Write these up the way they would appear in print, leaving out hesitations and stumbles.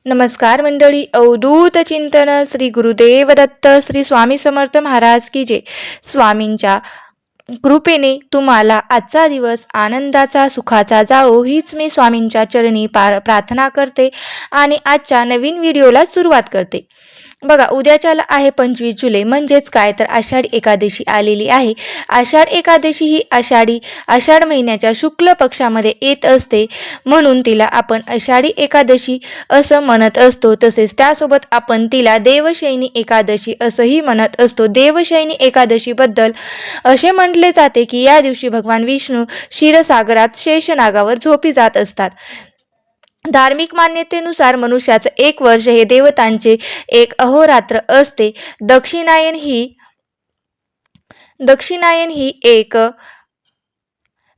नमस्कार मंडळी. अवधूत चिंतन श्री गुरुदेव दत्त श्री स्वामी समर्थ महाराज की जय. स्वामींच्या कृपेने तुम्हाला आजचा दिवस आनंदाचा सुखाचा जाओ हीच मी स्वामींच्या चरणी प्रार्थना करते आणि आजच्या नवीन व्हिडिओला सुरुवात करते. बघा, उद्याच्याला आहे 25 जुलै, म्हणजेच काय तर आषाढी एकादशी आलेली आहे. आषाढ एकादशी ही आषाढ महिन्याच्या शुक्ल पक्षामध्ये येत असते, म्हणून तिला आपण आषाढी एकादशी असं म्हणत असतो. तसेच त्यासोबत आपण तिला देवशयनी एकादशी असंही म्हणत असतो. देवशयनी एकादशीबद्दल असे म्हटले जाते की या दिवशी भगवान विष्णू क्षीरसागरात शेषनागावर झोपी जात असतात. धार्मिक मान्यतेनुसार मनुष्याचं 1 वर्ष हे देवतांचे एक अहोरात्र असते. दक्षिणायन ही एक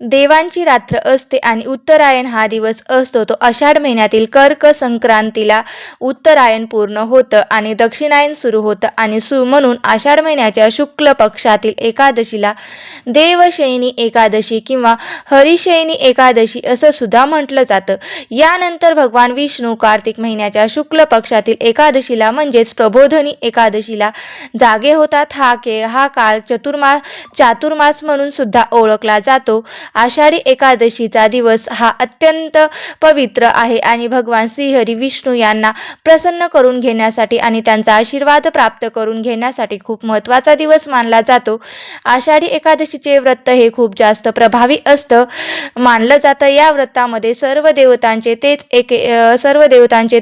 देवांची रात्र असते आणि उत्तरायण हा दिवस असतो तो आषाढ महिन्यातील कर्क संक्रांतीला उत्तरायण पूर्ण होतं आणि दक्षिणायन सुरू होतं आणि म्हणून आषाढ महिन्याच्या शुक्ल पक्षातील एकादशीला देवशयनी एकादशी किंवा हरिशयनी एकादशी असं सुद्धा म्हटलं जातं. यानंतर भगवान विष्णू कार्तिक महिन्याच्या शुक्ल पक्षातील एकादशीला म्हणजेच प्रबोधनी एकादशीला जागे होतात. हा काळ चातुर्मास म्हणून सुद्धा ओळखला जातो. आषाढी एकादशीचा दिवस हा अत्यंत पवित्र आहे आणि भगवान श्रीहरी विष्णू यांना प्रसन्न करून घेण्यासाठी आणि त्यांचा आशीर्वाद प्राप्त करून घेण्यासाठी खूप महत्त्वाचा दिवस मानला जातो. आषाढी एकादशीचे व्रत हे खूप जास्त प्रभावी असतं मानलं जातं. या व्रतामध्ये सर्व देवतांचे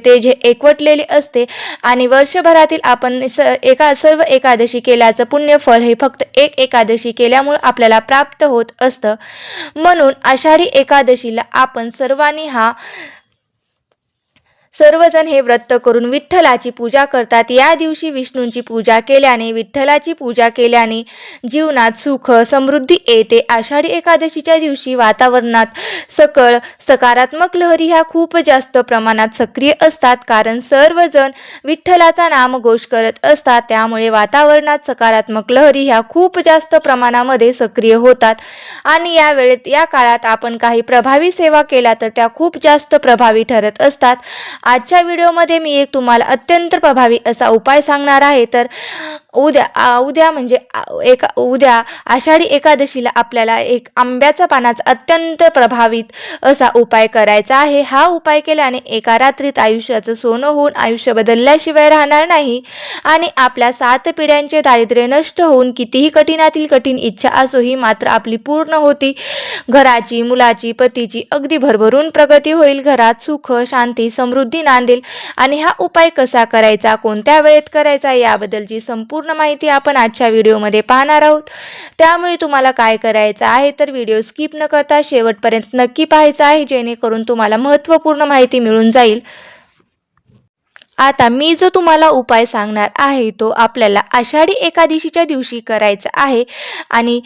तेज हे एकवटलेले असते आणि वर्षभरातील आपण सर्व एकादशी केल्याचं पुण्यफळ हे फक्त एक एकादशी केल्यामुळे आपल्याला प्राप्त होत असतं. म्हणून आषाढी एकादशीला आपण सर्वजण हे व्रत करून विठ्ठलाची पूजा करतात. या दिवशी विष्णूंची पूजा केल्याने, विठ्ठलाची पूजा केल्याने जीवनात सुख समृद्धी येते. आषाढी एकादशीच्या दिवशी वातावरणात सकारात्मक लहरी ह्या खूप जास्त प्रमाणात सक्रिय असतात, कारण सर्वजण विठ्ठलाचा नामघोष करत असतात. त्यामुळे वातावरणात सकारात्मक लहरी ह्या खूप जास्त प्रमाणामध्ये सक्रिय होतात आणि या काळात आपण काही प्रभावी सेवा केल्या तर त्या खूप जास्त प्रभावी ठरत असतात. आजच्या व्हिडिओमध्ये मी तुम्हाला अत्यंत प्रभावी असा उपाय सांगणार आहे. तर उद्या आषाढी एकादशीला आपल्याला एक आंब्याचा पानाचा अत्यंत प्रभावित असा उपाय करायचा आहे. हा उपाय केल्याने एका रात्रीत आयुष्याचं सोनं होऊन आयुष्य बदलल्याशिवाय राहणार नाही आणि आपल्या 7 पिढ्यांचे दारिद्र्य नष्ट होऊन कितीही कठीणातील कठीण इच्छा असो ही मात्र आपली पूर्ण होती. घराची, मुलाची, पतीची अगदी भरभरून प्रगती होईल. घरात सुख, शांती, समृद्धी नांदेल. आणि हा उपाय कसा करायचा, कोणत्या वेळेत करायचा याबद्दलची संपूर्ण माहिती आपण आजच्या व्हिडिओमध्ये पाहणार आहोत. त्यामुळे तुम्हाला काय करायचं आहे तर व्हिडिओ स्किप न करता शेवटपर्यंत नक्की पाहायचा आहे, जेणेकरून तुम्हाला महत्त्वपूर्ण माहिती मिळून जाईल. आता मी जो तुम्हाला उपाय सांगणार आहे तो आपल्याला आषाढी एकादशीच्या दिवशी करायचा आहे आणि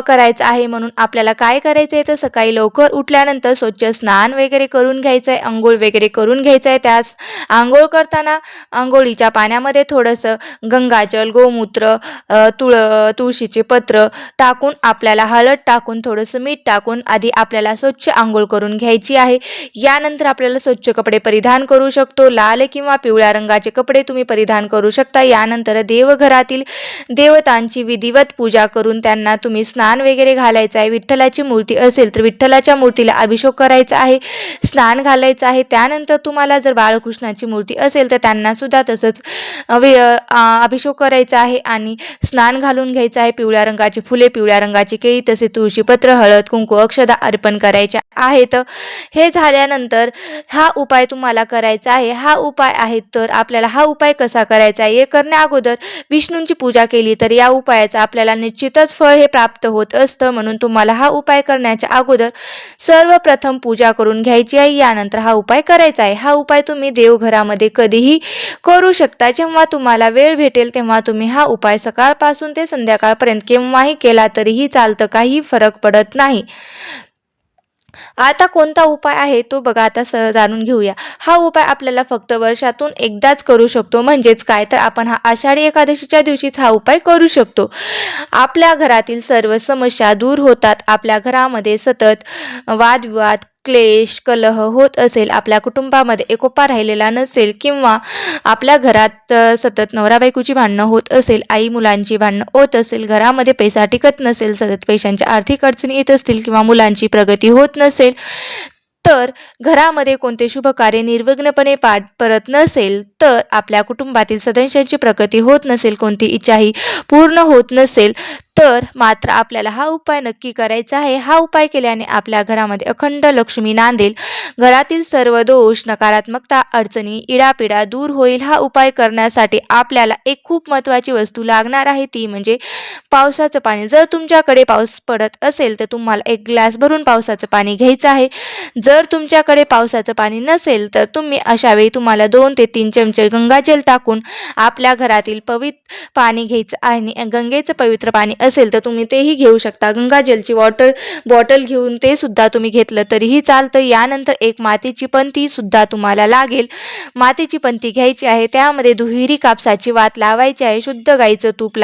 करायचा आहे. म्हणून आपल्याला काय करायचं आहे तर सकाळी लवकर उठल्यानंतर स्वच्छ स्नान वगैरे करून घ्यायचं आहे, आंघोळ वगैरे करून घ्यायचं आहे. त्यास आंघोळ करताना आंघोळीच्या पाण्यामध्ये थोडंसं गंगाजल, गोमूत्र, तुळशीचे पत्र टाकून, आपल्याला हळद टाकून, थोडंसं मीठ टाकून आधी आपल्याला स्वच्छ आंघोळ करून घ्यायची आहे. यानंतर आपल्याला स्वच्छ कपडे परिधान करू शकतो. लाल किंवा पिवळ्या रंगाचे कपडे तुम्ही परिधान करू शकता. यानंतर देवघरातील देवतांची विधिवत पूजा करून त्यांना तुम्ही स्नान वगैरे घालायचं आहे. विठ्ठलाची मूर्ती असेल तर विठ्ठलाच्या मूर्तीला अभिषेक करायचा आहे, स्नान घालायचं आहे. त्यानंतर तुम्हाला जर बाळकृष्णाची मूर्ती असेल तर त्यांना सुद्धा तसंच अभिषेक करायचा आहे आणि स्नान घालून घ्यायचं आहे. पिवळ्या रंगाची फुले, पिवळ्या रंगाची केळी, तसे तुळशीपत्र, हळद, कुंकू, अक्षदा अर्पण करायच्या आहेत. हे झाल्यानंतर हा उपाय तुम्हाला करायचा आहे. हा उपाय आहे तर आपल्याला हा उपाय कसा करायचा आहे हे करण्या अगोदर विष्णूंची पूजा केली तर या उपायाचा आपल्याला निश्चितच फळ हे प्राप्त होत असतं. म्हणून तुम्हाला हा उपाय करण्याच्या अगोदर सर्वप्रथम पूजा करून घ्यायची आहे. यानंतर हा उपाय करायचा आहे. हा उपाय तुम्ही देवघरामध्ये कधीही करू शकता. जेव्हा तुम्हाला वेळ भेटेल तेव्हा तुम्ही हा उपाय सकाळपासून ते संध्याकाळपर्यंत केव्हाही केला तरीही चालतं, काही फरक पडत नाही. आता कोणता उपाय आहे तो बघा, आता जाणून घेऊया. हा उपाय आपल्याला फक्त वर्षातून एकदाच करू शकतो. म्हणजेच काय तर आपण हा आषाढी एकादशीच्या दिवशीच हा उपाय करू शकतो. आपल्या घरातील सर्व समस्या दूर होतात. आपल्या घरामध्ये सतत वादविवाद, क्लेश, कलह होत असेल, आपल्या कुटुंबामध्ये एकोपा राहिलेला नसेल किंवा आपल्या घरात सतत नवरा-बायकोची भांडणं होत असेल, आई-मुलांची भांडणं होत असेल, घरामध्ये पैसा टिकत नसेल, सतत पैशांच्या आर्थिक अडचणी येत असतील किंवा मुलांची प्रगती होत नसेल, तर घरामध्ये कोणते शुभ कार्य निर्विघ्नपणे पार पडत नसेल, तर आपल्या कुटुंबातील सदस्यांची प्रगती होत नसेल, कोणती इच्छाही पूर्ण होत नसेल, तर मात्र आपल्याला हा उपाय नक्की करायचा आहे. हा उपाय केल्याने आपल्या घरामध्ये अखंड लक्ष्मी नांदेल. घरातील सर्व दोष, नकारात्मकता, अडचणी, इडापिडा दूर होईल. हा उपाय करण्यासाठी आपल्याला एक खूप महत्त्वाची वस्तू लागणार आहे, ती म्हणजे पावसाचं पाणी. जर तुमच्याकडे पाऊस पडत असेल तर तुम्हाला 1 ग्लास भरून पावसाचं पाणी घ्यायचं आहे. जर तुमच्याकडे पावसाचं पाणी नसेल तर तुम्ही अशावेळी तुम्हाला 2 ते 3 चमचे गंगाजल टाकून आपल्या घरातील पवित्र पाणी घ्यायचं आणि गंगेचं पवित्र पाणी असेल तर तुम्ही तेही घेऊ शकता. गंगाजलची बॉटल घेऊन ते सुद्धा तुम्ही घेतलं तरीही चालतं. यानंतर एक मातीची पंती सुद्धा तुम्हाला लागेल. मातीची पंती घ्यायची आहे, त्यामध्ये दुहेरी कापसाची वात लावायची आहे, शुद्ध गाईचं तूप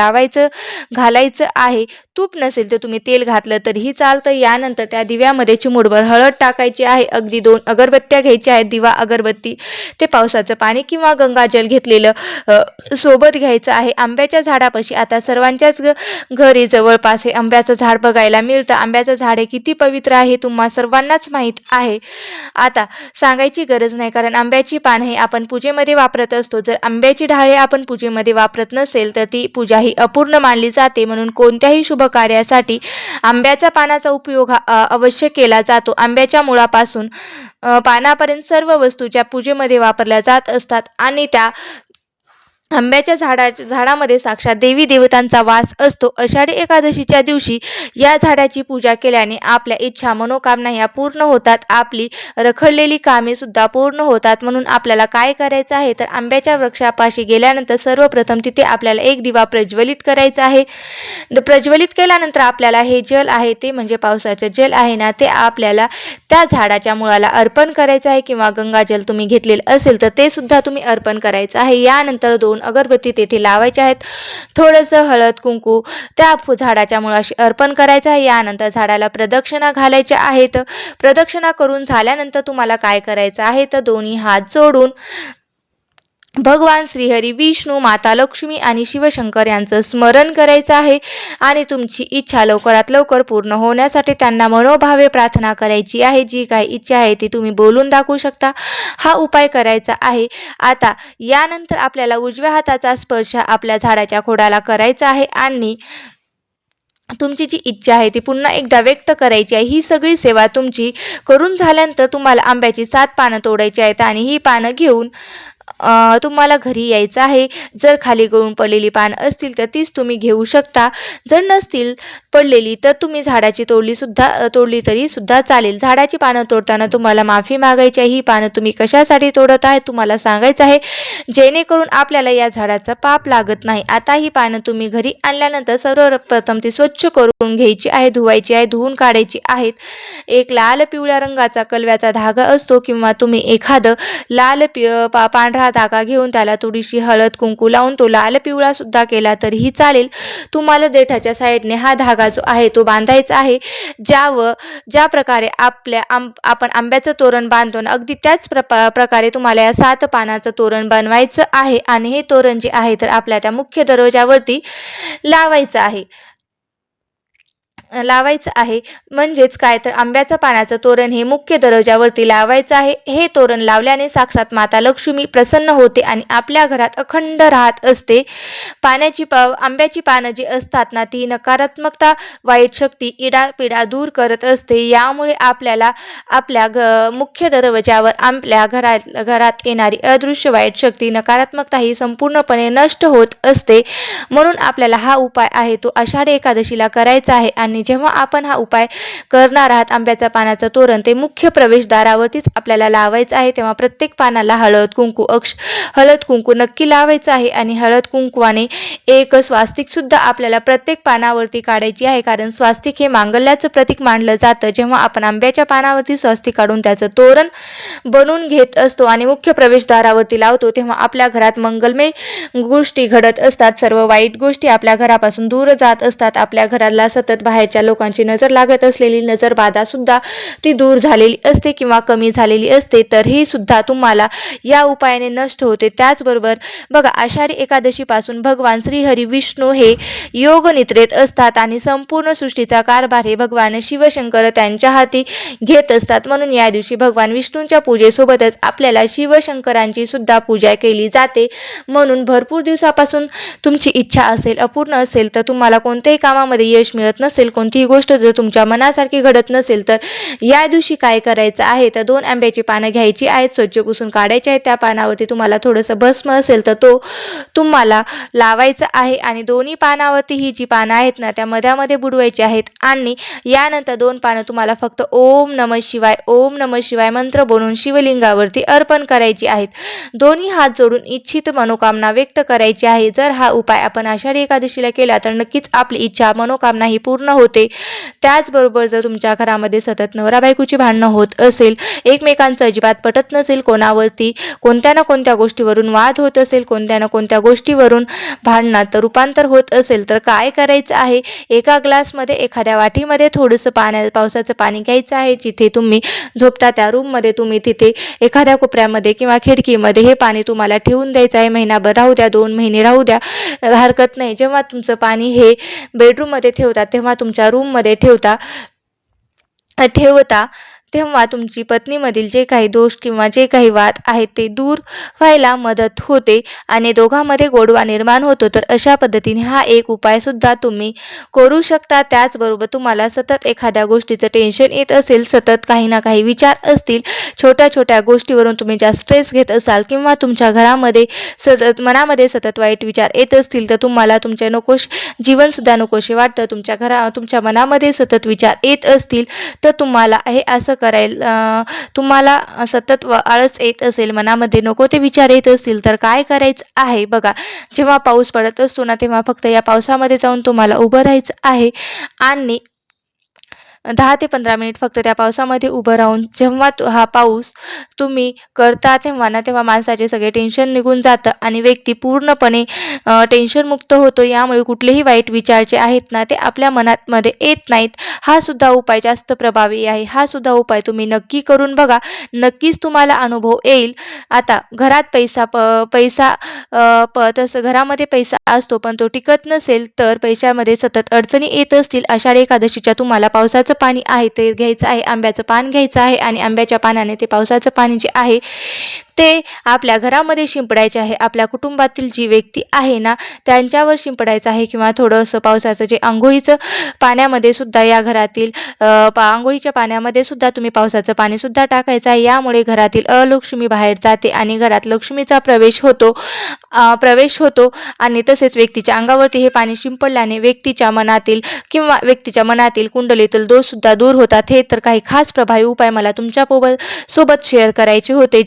घालायचं आहे. तूप नसेल तर तुम्ही तेल घातलं तरीही चालतं. यानंतर त्या दिव्यामध्ये चिमूटभर हळद टाकायची आहे. अगदी 2 अगरबत्त्या घ्यायच्या आहेत. दिवा, अगरबत्ती, ते पावसाचं पाणी किंवा गंगाजल घेतलेलं सोबत घ्यायचं आहे. आंब्याच्या झाडापाशी आता सर्वांच्याच घरी जवळपास हे आंब्याचं झाड बघायला मिळतं. आंब्याचं झाड हे किती पवित्र आहे तुम्हा सर्वांनाच माहीत आहे. आता सांगायची गरज नाही, कारण आंब्याची पान हे आपण पूजेमध्ये वापरत असतो. जर आंब्याची ढाळे आपण पूजेमध्ये वापरत नसेल तर ती पूजा ही अपूर्ण मानली जाते. म्हणून कोणत्याही शुभ कार्यासाठी आंब्याच्या पानाचा उपयोग हा अवश्य केला जातो. आंब्याच्या मुळापासून पानापर्यंत सर्व वस्तू ज्या पूजेमध्ये वापरल्या जात असतात आणि त्या आंब्याच्या झाडामध्ये साक्षात देवी देवतांचा वास असतो. आषाढी एकादशीच्या दिवशी या झाडाची पूजा केल्याने आपल्या इच्छा, मनोकामना ह्या पूर्ण होतात. आपली रखडलेली कामे सुद्धा पूर्ण होतात. म्हणून आपल्याला काय करायचं आहे तर आंब्याच्या वृक्षापाशी गेल्यानंतर सर्वप्रथम तिथे आपल्याला एक दिवा प्रज्वलित करायचा आहे. प्रज्वलित केल्यानंतर आपल्याला हे जल आहे, ते म्हणजे पावसाचं जल आहे ना, ते आपल्याला त्या झाडाच्या मुळाला अर्पण करायचं आहे किंवा गंगाजल तुम्ही घेतलेलं असेल तर ते सुद्धा तुम्ही अर्पण करायचं आहे. यानंतर 2 अगरबत्ती तेथे लावायच्या आहेत. थोडंसं हळद कुंकू त्या झाडाच्या मुळाशी अर्पण करायचं आहे. यानंतर झाडाला प्रदक्षिणा घालायच्या आहेत. प्रदक्षिणा करून झाल्यानंतर तुम्हाला काय करायचं आहे तर दोन्ही हात जोडून भगवान श्रीहरी, विष्णू, माता लक्ष्मी आणि शिवशंकर यांचं स्मरण करायचं आहे आणि तुमची इच्छा लवकरात लवकर पूर्ण होण्यासाठी त्यांना मनोभावे प्रार्थना करायची आहे. जी काही इच्छा आहे ती तुम्ही बोलून दाखवू शकता. हा उपाय करायचा आहे. आता यानंतर आपल्याला उजव्या हाताचा स्पर्श आपल्या झाडाच्या खोडाला करायचा आहे आणि तुमची जी इच्छा आहे ती पुन्हा एकदा व्यक्त करायची आहे. ही सगळी सेवा तुमची करून झाल्यानंतर तुम्हाला आंब्याची 7 पानं तोडायची आहेत आणि ही पानं घेऊन तुम्हाला घरी यायचं आहे. जर खाली गळून पडलेली पानं असतील तर तीच तुम्ही घेऊ शकता. जर नसतील पडलेली तर तुम्ही झाडाची तोडली तरी सुद्धा चालेल. झाडाची पानं तोडताना तुम्हाला माफी मागायची आहे. ही पानं तुम्ही कशासाठी तोडत आहे तुम्हाला सांगायचं आहे, जेणेकरून आपल्याला या झाडाचं पाप लागत नाही. आता ही पानं तुम्ही घरी आणल्यानंतर सर्वप्रथम ती स्वच्छ करून घ्यायची आहे, धुवायची आहे, धुवून काढायची आहेत. एक लाल पिवळ्या रंगाचा कलव्याचा धागा असतो किंवा तुम्ही एखादं लाल पांढरा धागा घेऊन त्याला थोडीशी हळद कुंकू लावून तो लाल पिवळा सुद्धा केला तरीही चालेल. तुम्हाला देठाच्या साईडने हा धागा जो आहे तो बांधायचा आहे. ज्या प्रकारे आपण आंब्याचं तोरण बांधतो ना, अगदी त्याच प्रकारे तुम्हाला या 7 पानाचं तोरण बनवायचं आहे आणि हे तोरण जे आहे तर आपल्या त्या मुख्य दरवाजावरती लावायचं आहे. म्हणजेच काय तर आंब्याचं पानाचं तोरण हे मुख्य दरवाजावरती लावायचं आहे. हे तोरण लावल्याने साक्षात माता लक्ष्मी प्रसन्न होते आणि आपल्या घरात अखंड राहत असते. आंब्याची पानं जी असतात ना, ती नकारात्मकता, वाईट शक्ती, इडापिडा दूर करत असते. यामुळे आपल्याला आपल्या मुख्य दरवाजावर आपल्या घरात येणारी अदृश्य वाईट शक्ती, नकारात्मकता ही संपूर्णपणे नष्ट होत असते. म्हणून आपल्याला हा उपाय आहे तो आषाढी एकादशीला करायचा आहे. आणि जेव्हा आपण हा उपाय करणार आहात, आंब्याच्या पानाचं तोरण ते मुख्य प्रवेशद्वारावरतीच आपल्याला लावायचं आहे. तेव्हा प्रत्येक पानाला हळद कुंकू नक्की लावायचं आहे आणि हळद कुंकवाने एक स्वास्तिक सुद्धा आपल्याला प्रत्येक पानावरती काढायची आहे, कारण स्वास्तिक हे मांगल्याचं प्रतीक मानलं जातं. जेव्हा आपण आंब्याच्या पानावरती स्वास्तिक काढून त्याचं तोरण बनवून घेत असतो आणि मुख्य प्रवेशद्वारावरती लावतो, तेव्हा आपल्या घरात मंगलमय गोष्टी घडत असतात. सर्व वाईट गोष्टी आपल्या घरापासून दूर जात असतात. आपल्या घराला सतत बाहेर बाहेरच्या लोकांची नजर लागत असलेली नजर बाधा सुद्धा ती दूर झालेली असते किंवा कमी झालेली असते, तर ही सुद्धा तुम्हाला या उपायाने नष्ट होते. त्याचबरोबर बघा, आषाढी एकादशीपासून भगवान श्रीहरी विष्णू हे योग निद्रेत असतात आणि संपूर्ण सृष्टीचा कारभार हे भगवान शिवशंकर त्यांच्या हाती घेत असतात. म्हणून या दिवशी भगवान विष्णूंच्या पूजेसोबतच आपल्याला शिवशंकरांची सुद्धा पूजा केली जाते. म्हणून भरपूर दिवसापासून तुमची इच्छा असेल, अपूर्ण असेल, तर तुम्हाला कोणत्याही कामामध्ये यश मिळत नसेल, कोणतीही गोष्ट जर तुमच्या मनासारखी घडत नसेल, तर या दिवशी काय करायचं आहे, तर 2 आंब्याची पानं घ्यायची आहेत, स्वच्छ पुसून काढायचे आहेत. त्या पानावरती तुम्हाला थोडंसं भस्म असेल तर तो तुम्हाला लावायचा आहे आणि दोन्ही पानावरती ही जी पानं आहेत ना, त्या मध्यामध्ये बुडवायची आहेत आणि यानंतर 2 पानं तुम्हाला फक्त ओम नमः शिवाय, ओम नमः शिवाय मंत्र बोलून शिवलिंगावरती अर्पण करायची आहेत. दोन्ही हात जोडून इच्छित मनोकामना व्यक्त करायची आहे. जर हा उपाय आपण आषाढी एकादशीला केला तर नक्कीच आपली इच्छा मनोकामना ही पूर्ण होते. त्याचबरोबर जर तुमच्या घरामध्ये सतत नवरा बायकोची भांडणं होत असेल, एकमेकांचं अजिबात पटत नसेल, कोणावरती कोणत्या ना कोणत्या गोष्टीवरून वाद होत असेल, कोणत्या ना कोणत्या गोष्टीवरून भांडणात रूपांतर होत असेल, तर काय करायचं आहे, एका ग्लासमध्ये एखाद्या वाटीमध्ये थोडंसं पावसाचं पाणी घ्यायचं आहे. जिथे तुम्ही झोपता त्या रूममध्ये तुम्ही तिथे एखाद्या कोपऱ्यामध्ये किंवा खिडकीमध्ये हे पाणी तुम्हाला ठेवून द्यायचं आहे. महिनाभर राहू द्या, 2 महिने राहू द्या, हरकत नाही. जेव्हा तुमचं पाणी हे बेडरूममध्ये ठेवता तेव्हा तुमच्या रूममध्ये ठेवता तेव्हा तुमची पत्नीमधील जे काही दोष किंवा जे काही वाद आहेत ते दूर व्हायला मदत होते आणि दोघांमध्ये गोडवा निर्माण होतो. तर अशा पद्धतीने हा एक उपाय सुद्धा तुम्ही करू शकता. त्याचबरोबर तुम्हाला सतत एखाद्या गोष्टीचं टेन्शन येत असेल, सतत काही ना काही विचार असतील, छोट्या छोट्या गोष्टीवरून तुम्ही जास्त स्ट्रेस घेत असाल किंवा तुमच्या घरामध्ये मनामध्ये सतत वाईट विचार येत असतील, तर तुम्हाला तुमच्या जीवनसुद्धा नकोशे वाटतं, तुमच्या मनामध्ये सतत विचार येत असतील, तर तुम्हाला हे असं तुम्हाला सतत आळस येत असेल, मनामध्ये नको ते विचार येत असतील, तर काय करायचं आहे बघा, जेव्हा पाऊस पडत असतो ना, तेव्हा फक्त या पावसामध्ये जाऊन तुम्हाला उभं राहायचं आहे आणि 10 ते 15 मिनिट फक्त त्या पावसामध्ये उभं राहून जेव्हा हा पाऊस तुम्ही करता तेव्हा माणसाचे सगळे टेन्शन निघून जातं आणि व्यक्ती पूर्णपणे टेन्शनमुक्त होतो. यामुळे कुठलेही वाईट विचार जे आहेत ना, ते आपल्या मनामध्ये येत नाहीत. हा सुद्धा उपाय जास्त प्रभावी आहे. हा सुद्धा उपाय तुम्ही नक्की करून बघा, नक्कीच तुम्हाला अनुभव येईल. आता घरात तसं घरामध्ये पैसा असतो पण तो टिकत नसेल, तर पैशामध्ये सतत अडचणी येत असतील, आषाढी एकादशीच्या तुम्हाला पावसाचं पाणी आहे ते घ्यायचं आहे, आंब्याचं पान घ्यायचं आहे आणि आंब्याच्या पानाने ते पावसाचं पाणी जे आहे ते आपल्या घरामध्ये शिंपडायचे आहे. आपल्या कुटुंबातील जी व्यक्ती आहे ना, त्यांच्यावर शिंपडायचं आहे किंवा थोडंसं पावसाचं जे अंघोळीचं पाण्यामध्ये सुद्धा या घरातील अंघोळीच्या पाण्यामध्ये सुद्धा तुम्ही पावसाचं पाणी सुद्धा टाकायचं आहे. यामुळे घरातील अलक्ष्मी बाहेर जाते आणि घरात लक्ष्मीचा प्रवेश होतो आणि तसेच व्यक्तीच्या अंगावरती हे पाणी शिंपडल्याने व्यक्तीच्या मनातील कुंडलीतील दोष सुद्धा दूर होतात. हे तर काही खास प्रभावी उपाय मला तुमच्या सोबत शेअर करायचे होते.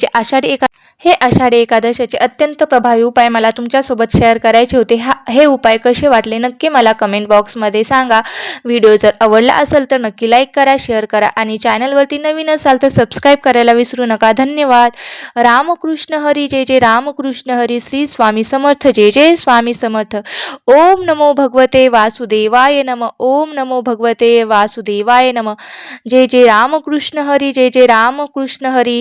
हे आषाढी एकादशीचे अत्यंत प्रभावी उपाय मला तुमच्यासोबत शेअर करायचे होते. हे उपाय कसे वाटले नक्की मला कमेंट बॉक्समध्ये सांगा. व्हिडिओ जर आवडला असेल तर नक्की लाईक करा, शेअर करा आणि चॅनलवरती नवीन असाल तर सबस्क्राईब करायला विसरू नका. धन्यवाद. रामकृष्ण हरी. जय जय रामकृष्ण हरी. श्री स्वामी समर्थ. जय जय स्वामी समर्थ. ओम नमो भगवते वासुदेवाय नमः. ओम नमो भगवते वासुदेवाय नमः. जय जय रामकृष्ण हरी. जय जय रामकृष्ण हरी.